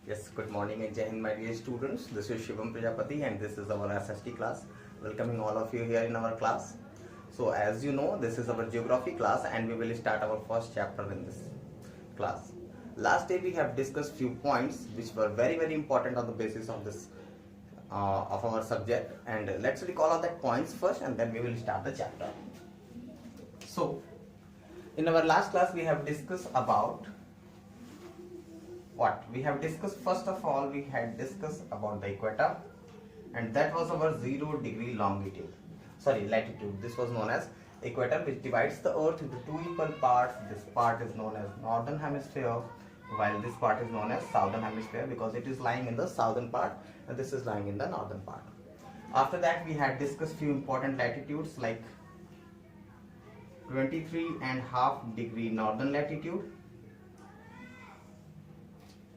Yes, good morning and Jai Hind, my dear students. This is Shivam Prajapati and this is our SST class. Welcoming all of you here in our class. So as you know, this is our geography class and we will start our first chapter in this class. Last day we have discussed few points which were very important on the basis of this of our subject, and let's recall all that points first and then we will start the chapter. So in our last class we have discussed about what we have discussed. First of all, we had discussed about the equator, and that was our 0 degree latitude. This was known as equator, which divides the earth into two equal parts. This part is known as northern hemisphere, while this part is known as southern hemisphere because it is lying in the southern part and this is lying in the northern part. After that, we had discussed few important latitudes like 23.5 degree northern latitude,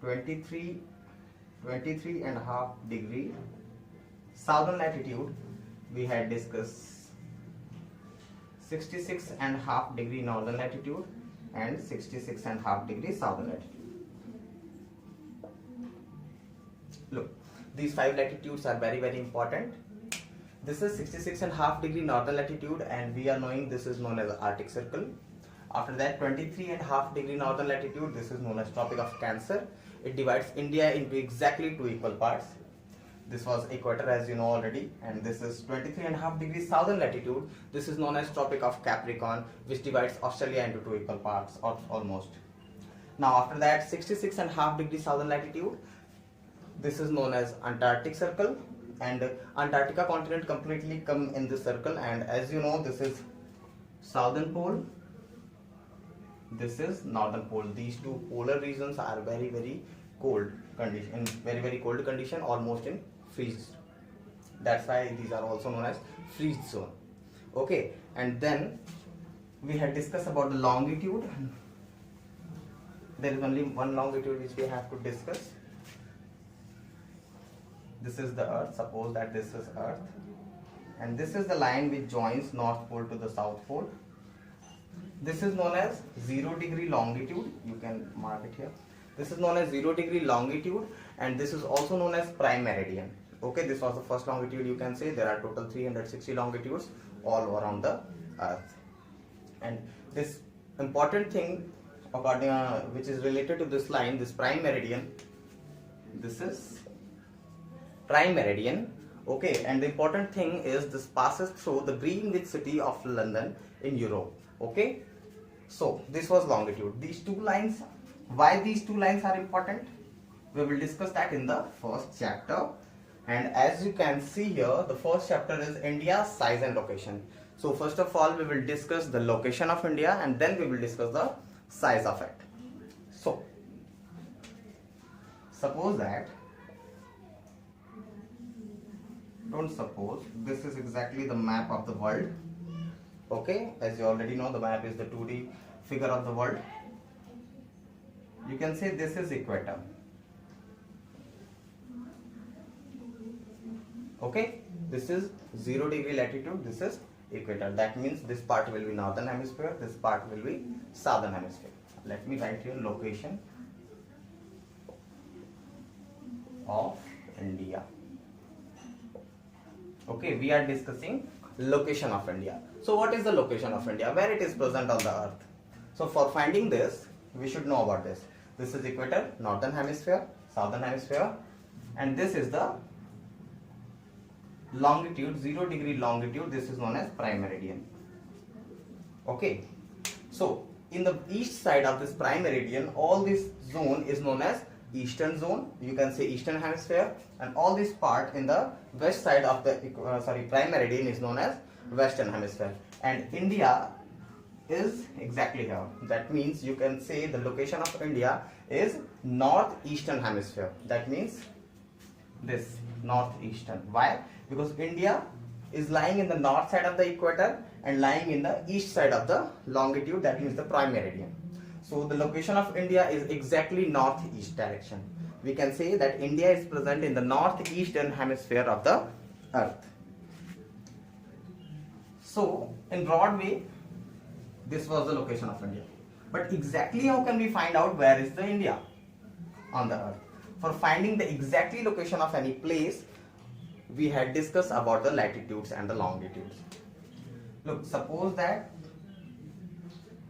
23.5 degree southern latitude. We had discussed 66.5 degree northern latitude and 66.5 degree southern latitude. Look, these five latitudes are very important. This is 66.5 degree northern latitude and we are knowing this is known as Arctic Circle. After that, 23.5 degree northern latitude, this is known as Tropic of Cancer. It divides India into exactly two equal parts. This was equator, as you know already, and this is 23.5 degree southern latitude. This is known as Tropic of Capricorn, which divides Australia into two equal parts, or almost. Now after that, 66.5 degree southern latitude, this is known as Antarctic Circle, and Antarctica continent completely come in this circle. And as you know, this is southern pole, this is northern pole. These two polar regions are very cold condition, very cold condition, almost in freeze. That's why these are also known as freeze zone. Okay, and then we had discussed about the longitude. There is only one longitude which we have to discuss. This is the earth. Suppose that this is earth and this is the line which joins north pole to the south pole. This is known as 0 degree longitude. You can mark it here. This is known as 0 degree longitude and this is also known as prime meridian. Okay, this was the first longitude. You can say there are total 360 longitudes all around the earth. And this important thing according which is related to this line, this prime meridian, this is prime meridian. Okay, and the important thing is this passes through the Greenwich city of London in Europe. Okay, so this was longitude. These two lines, why these two lines are important, we will discuss that in the first chapter. And as you can see here, the first chapter is India's size and location. So first of all, we will discuss the location of India and then we will discuss the size of it. So suppose that, don't suppose, this is exactly the map of the world. Okay, as you already know, the map is the 2D figure of the world. You can say this is equator. Okay, this is 0 degree latitude, this is equator. That means this part will be northern hemisphere, this part will be southern hemisphere. Let me write here location of India. Okay, we are discussing location of India. So what is the location of India? Where it is present on the earth? So for finding this, we should know about this. This is equator, northern hemisphere, southern hemisphere, and this is the longitude, 0 degree longitude. This is known as prime meridian. Okay, so in the east side of this prime meridian, all this zone is known as eastern zone. You can say eastern hemisphere, and all this part in the west side of the prime meridian is known as western hemisphere. And India is exactly here. That means you can say the location of India is northeastern hemisphere. That means this northeastern. Why? Because India is lying in the north side of the equator and lying in the east side of the longitude, that means the prime meridian. So the location of India is exactly northeast direction. We can say that India is present in the northeastern hemisphere of the earth. So in broad way, this was the location of India. But exactly how can we find out where is the India on the earth? For finding the exactly location of any place, we had discussed about the latitudes and the longitudes. Look, suppose that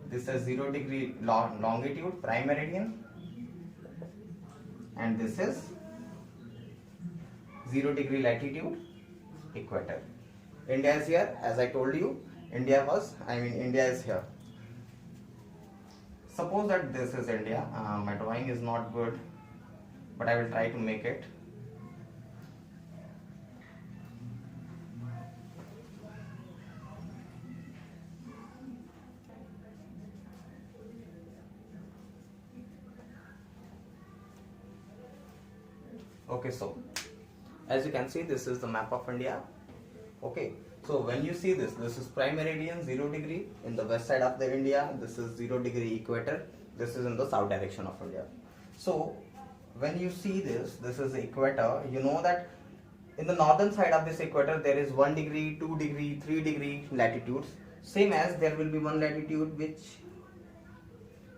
this is 0 degree longitude, prime meridian, and this is 0 degree latitude, equator. India is here, as I told you. India is here. Suppose that this is India. My drawing is not good, but I will try to make it. Okay, so as you can see, this is the map of India. Okay, so when you see this is prime meridian, 0 degree in the west side of the India. This is 0 degree equator. This is in the south direction of India. So when you see this is the equator. You know that in the northern side of this equator there is 1 degree, 2 degree, 3 degree latitudes. Same as there will be one latitude which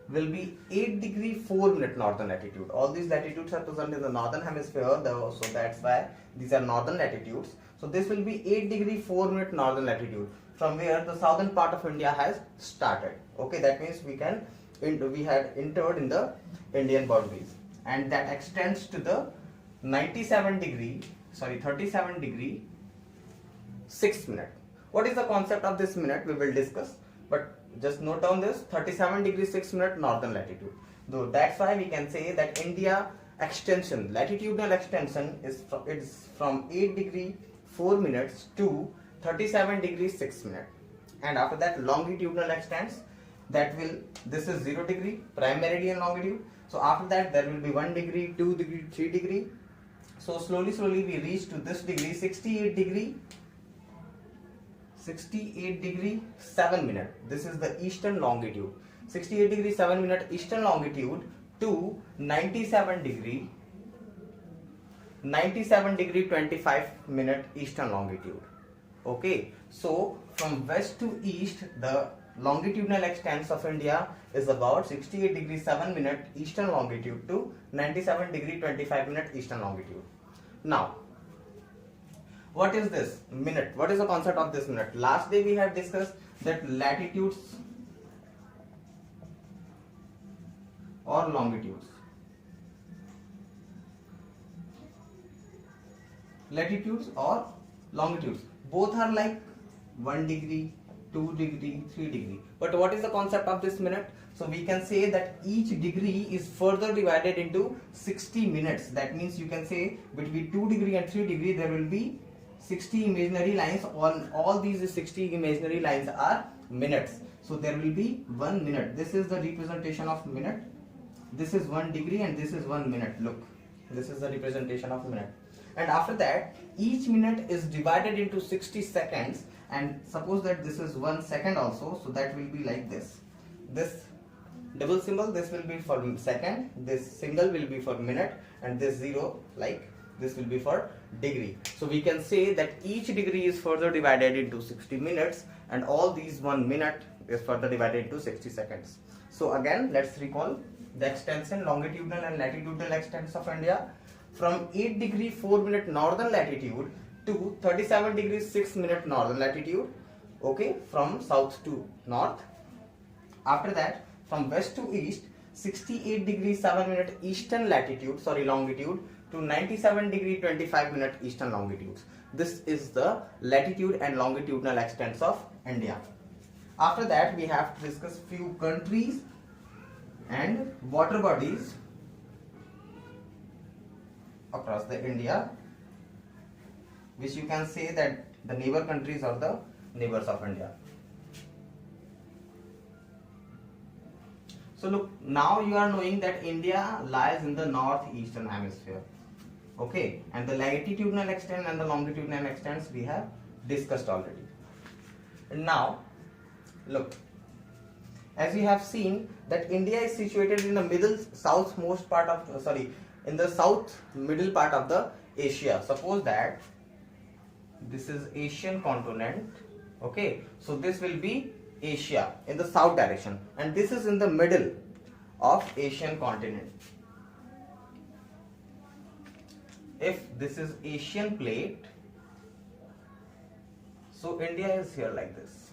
will be 8 degree 4 minute northern latitude. All these latitudes are present in the northern hemisphere, so that's why these are northern latitudes. So this will be 8 degree 4 minute northern latitude, from where the southern part of India has started. Okay, that means we had entered in the Indian boundaries, and that extends to the 37 degree 6 minute. What is the concept of this minute? We will discuss, but just note down this 37 degree 6 minute northern latitude. Though that's why we can say that India extension, latitudinal extension is from 8 degree 4 minutes to 37 degree 6 minute. And after that, longitudinal extends, this is 0 degree prime meridian longitude. So after that there will be 1 degree, 2 degree, 3 degree. So slowly we reach to this degree, 68 degree 7 minute. This is the eastern longitude. 68 degree 7 minute eastern longitude to 97 degree 25 minute eastern longitude. Okay, so from west to east, the longitudinal extents of India is about 68 degree 7 minute eastern longitude to 97 degree 25 minute eastern longitude. Now, what is this minute? What is the concept of this minute? Last day we have discussed that latitudes or longitudes. Latitudes or longitudes, both are like 1 degree, 2 degree, 3 degree. But what is the concept of this minute? So we can say that each degree is further divided into 60 minutes. That means you can say between 2 degree and 3 degree there will be 60 imaginary lines. On all these 60 imaginary lines are minutes. So there will be 1 minute. This is the representation of minute. This is 1 degree and this is 1 minute. Look, this is the representation of minute. And after that, each minute is divided into 60 seconds, and suppose that this is 1 second also, so that will be like this. This double symbol, this will be for second, this single will be for minute, and this 0 like this will be for degree. So we can say that each degree is further divided into 60 minutes, and all these 1 minute is further divided into 60 seconds. So again, let's recall the extension, longitudinal and latitudinal extents of India. From 8 degree 4 minute northern latitude to 37 degree 6 minute northern latitude. Okay, from south to north. After that, from west to east, 68 degree 7 minute eastern longitude to 97 degree 25 minute eastern longitudes. This is the latitude and longitudinal extents of India. After that, we have to discuss few countries and water bodies across the India, which you can say that the neighbor countries are the neighbors of India. So look, now you are knowing that India lies in the northeastern hemisphere. Okay, and the latitudinal extent and the longitudinal extents we have discussed already. And now look, as we have seen that India is situated in the southmost part of in the south middle part of the Asia. Suppose that this is Asian continent. Okay, so this will be Asia in the south direction, and this is in the middle of Asian continent. if this is Asian plate, so India is here like this.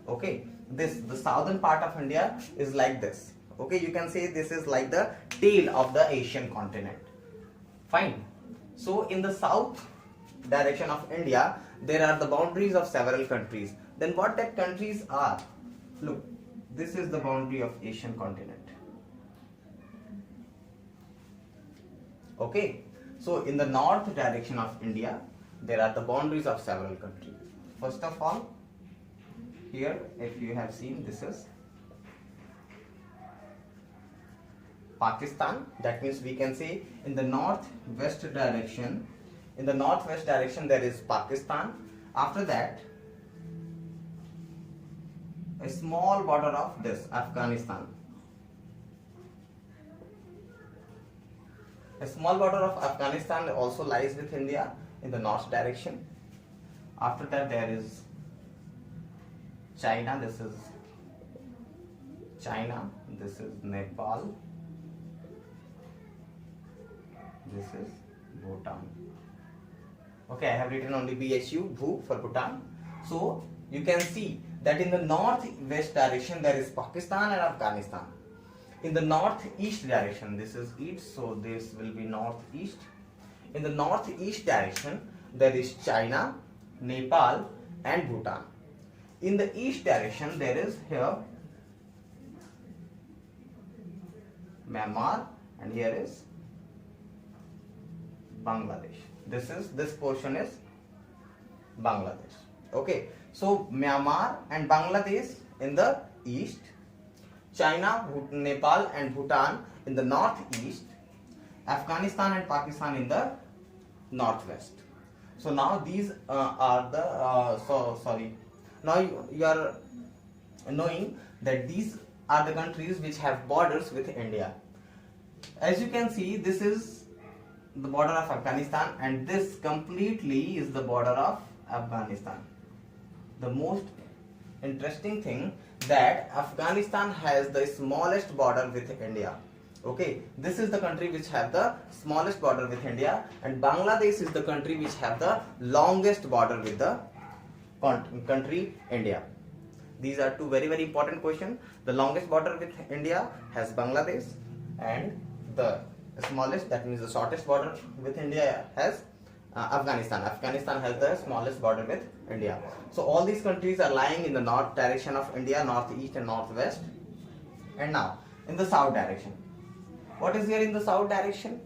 Okay, the southern part of India is like this. Okay, you can say this is like the tail of the Asian continent. Fine. So in the south direction of India, there are the boundaries of several countries. Then what that countries are? Look, this is the boundary of Asian continent. Okay, so in the north direction of India, there are the boundaries of several countries. First of all, here, if you have seen, this is Pakistan. That means we can say in the northwest direction, there is Pakistan. After that, a small border of this Afghanistan. A small border of Afghanistan also lies with India in the north direction. After that, there is China. This is China. This is Nepal. This is Bhutan. Okay, I have written only BHU, Bhu for Bhutan. So you can see that in the northwest direction there is Pakistan and Afghanistan. In the northeast direction, this is east, so this will be northeast. In the northeast direction, there is China, Nepal and Bhutan. In the east direction, there is here Myanmar and here is Bangladesh. This portion is Bangladesh. Okay, so Myanmar and Bangladesh in the east, China, Nepal and Bhutan in the northeast, Afghanistan and Pakistan in the northwest. So now these are the now you are knowing that these are the countries which have borders with India. As you can see, this is the border of Afghanistan and this completely is the border of Afghanistan. The most interesting thing that Afghanistan has the smallest border with India. Okay, this is the country which have the smallest border with India, and Bangladesh is the country which have the longest border with the country India. These are two very important questions. The longest border with India has Bangladesh, and the smallest, that means the shortest border with India has Afghanistan. Afghanistan has the smallest border with India. So all these countries are lying in the north direction of India, northeast and northwest. And now in the south direction, what is here in the south direction?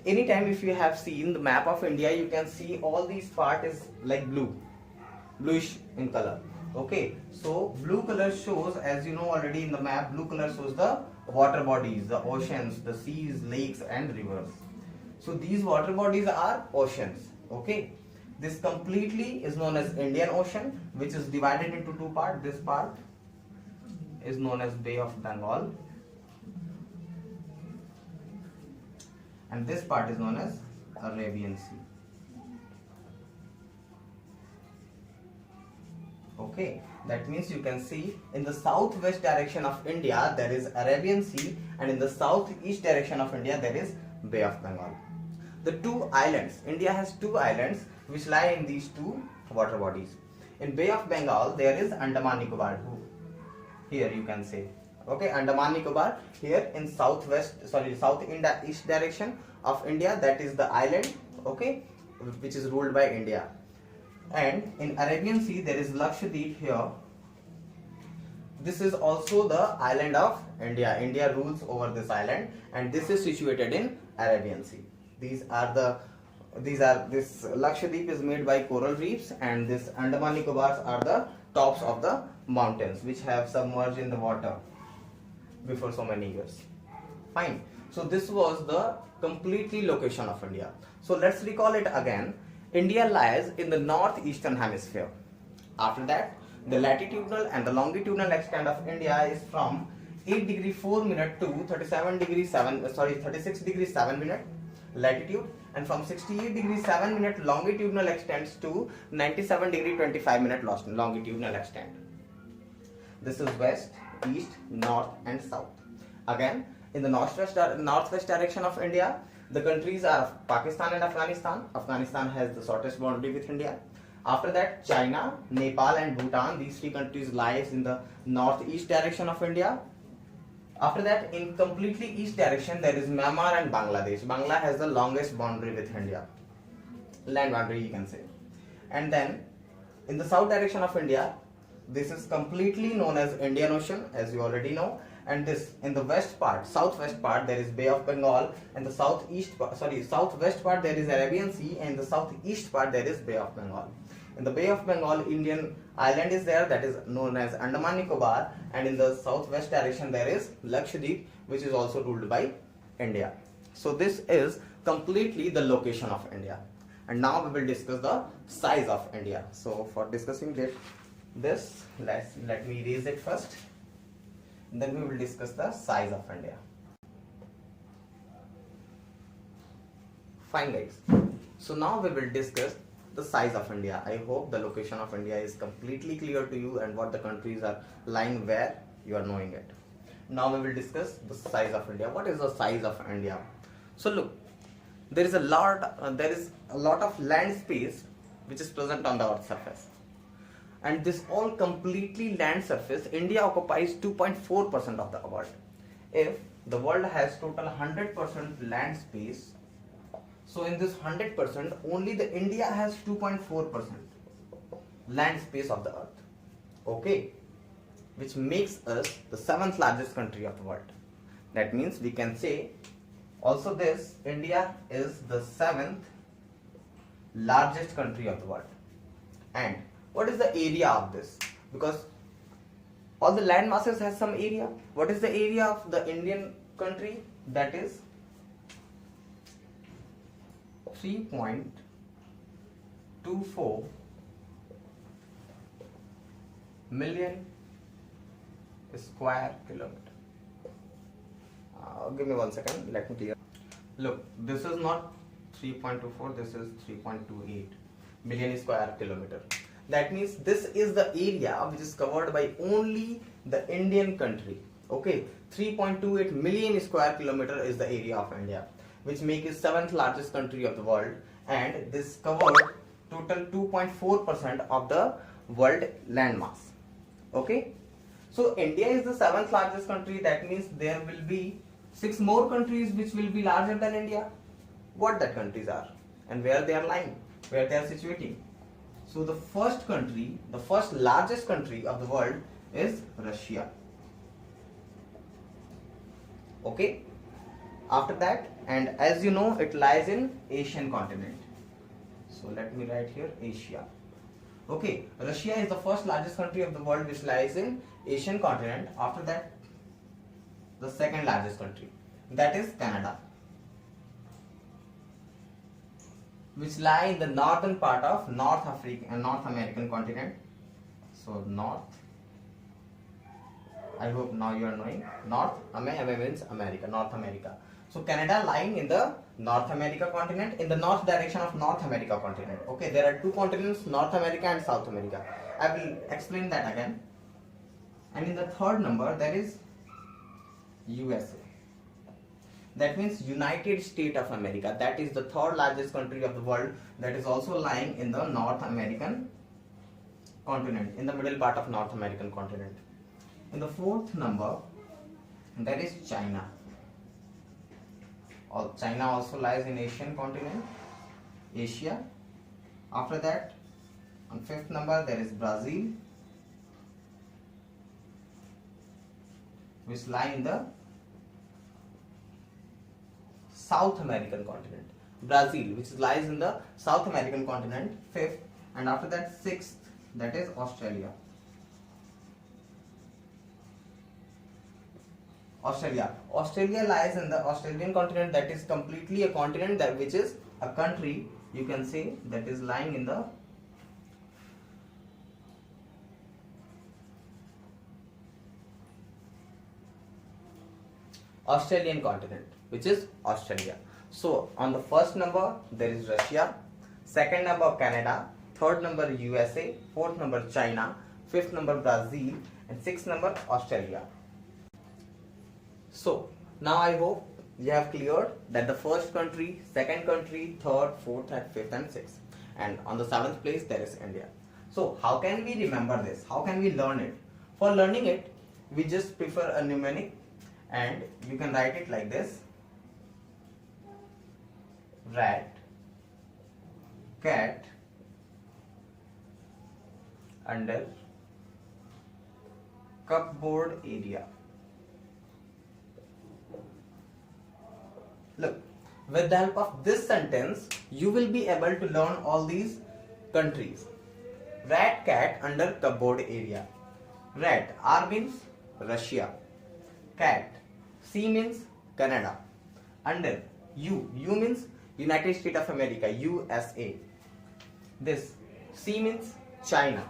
Anytime if you have seen the map of India, you can see all these part is like bluish in color. Okay, so blue color shows, as you know already in the map, blue color shows the water bodies, the oceans, the seas, lakes and rivers. So these water bodies are oceans. Okay, this completely is known as Indian Ocean, which is divided into two parts. This part is known as Bay of Bengal and this part is known as Arabian Sea. Okay, that means you can see in the southwest direction of India there is Arabian Sea, and in the southeast direction of India there is Bay of Bengal. The two islands, India has two islands which lie in these two water bodies. In Bay of Bengal there is Andaman Nicobar, here you can say. Okay, Andaman Nicobar here in south east direction of India, that is the island, okay, which is ruled by India. And in Arabian Sea there is Lakshadweep here. This is also the island of India. India rules over this island, and this is situated in Arabian Sea. This Lakshadweep is made by coral reefs, and this Andaman Nicobars are the tops of the mountains which have submerged in the water before so many years. Fine. So this was the completely location of India. So let's recall it again. India lies in the northeastern hemisphere. After that, the latitudinal and the longitudinal extent of India is from 8 degree 4 minute to 36 degree 7 minute latitude, and from 68 degree 7 minute longitudinal extents to 97 degree 25 minute longitudinal extent. This is west, east, north and south. Again, in the northwest direction of India, the countries are Pakistan and Afghanistan. Afghanistan has the shortest boundary with India. After that, China, Nepal and Bhutan, these three countries lies in the northeast direction of India. After that, in completely east direction, there is Myanmar and Bangladesh. Bangla has the longest boundary with India, land boundary you can say. And then, in the south direction of India, this is completely known as Indian Ocean, as you already know. And this, in the west part, southwest part, there is Bay of Bengal, and the southwest part there is Arabian Sea, and the southeast part there is Bay of Bengal. In the Bay of Bengal, Indian island is there, that is known as Andaman Nicobar, and in the southwest direction there is Lakshadweep, which is also ruled by India. So this is completely the location of India. And now we will discuss the size of India. So for discussing this, let me erase it first. Then we will discuss the size of India. Fine guys. So now we will discuss the size of India. I hope the location of India is completely clear to you and what the countries are lying where you are knowing it. Now we will discuss the size of India. What is the size of India? So look, there is a lot of land space which is present on the earth's surface. And this all completely land surface, India occupies 2.4% of the world. If the world has total 100% land space, so in this 100%, only the India has 2.4% land space of the earth. Okay, which makes us the 7th largest country of the world. That means we can say also this, India is the 7th largest country of the world. And what is the area of this? Because all the land masses has some area. What is the area of the Indian country? That is 3.24 million square kilometer. Give me 1 second, let me clear. Look, this is not 3.24, this is 3.28 million square kilometer. That means this is the area which is covered by only the Indian country. Okay, 3.28 million square kilometer is the area of India, which makes it 7th largest country of the world, and this covered total 2.4% of the world landmass. Okay, so India is the 7th largest country. That means there will be 6 more countries which will be larger than India. What that countries are and where they are lying, where they are situating. So the first country, the first largest country of the world is Russia. Okay. After that, and as you know, it lies in Asian continent. So let me write here Asia. Okay, Russia is the first largest country of the world which lies in Asian continent. After that, the second largest country, that is Canada, which lie in the northern part of North American continent. So North, I hope now you are knowing, North means America, North America. So Canada lying in the North America continent, in the north direction of North America continent. Okay, there are 2 continents, North America and South America. I will explain that again. And in the third number, there is USA. That means United States of America. That is the 3rd largest country of the world, that is also lying in the North American continent, in the middle part of North American continent. In the 4th number, that is China. China also lies in Asian continent, Asia. After that, on 5th number, there is Brazil, which lie in the South American continent. Brazil, which lies in the South American continent, 5th. And after that, 6th, that is Australia. Australia lies in the Australian continent, that is completely a continent, that which is a country, you can say, that is lying in the Australian continent, which is Australia. So on the first number there is Russia, second number Canada, third number USA, fourth number China, 5th number Brazil, and 6th number Australia. So now I hope you have cleared that the first country, second country, third, fourth, and fifth, and sixth, and on the 7th place there is India. So how can we remember this? How can we learn it? For learning it, we just prefer a mnemonic, and you can write it like this: rat, cat, under cupboard area. Look, with the help of this sentence, you will be able to learn all these countries. Rat, cat, under cupboard area. Rat, R means Russia. Cat, C means Canada. Under, U means United States of America, USA. This C means China.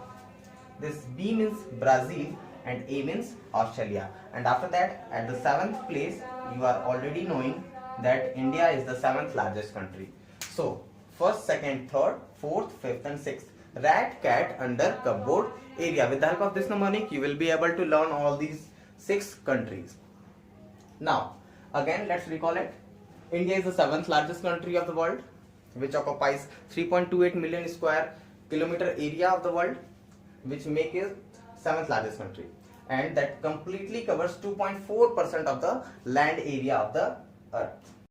This B means Brazil, and A means Australia. And after that, at the 7th place, you are already knowing that India is the 7th largest country. So, first, second, third, fourth, fifth, and sixth. Rat, cat, under cupboard area. With the help of this mnemonic, you will be able to learn all these 6 countries. Now, again, let's recall it. India is the 7th largest country of the world, which occupies 3.28 million square kilometer area of the world, which make it 7th largest country, and that completely covers 2.4% of the land area of the earth.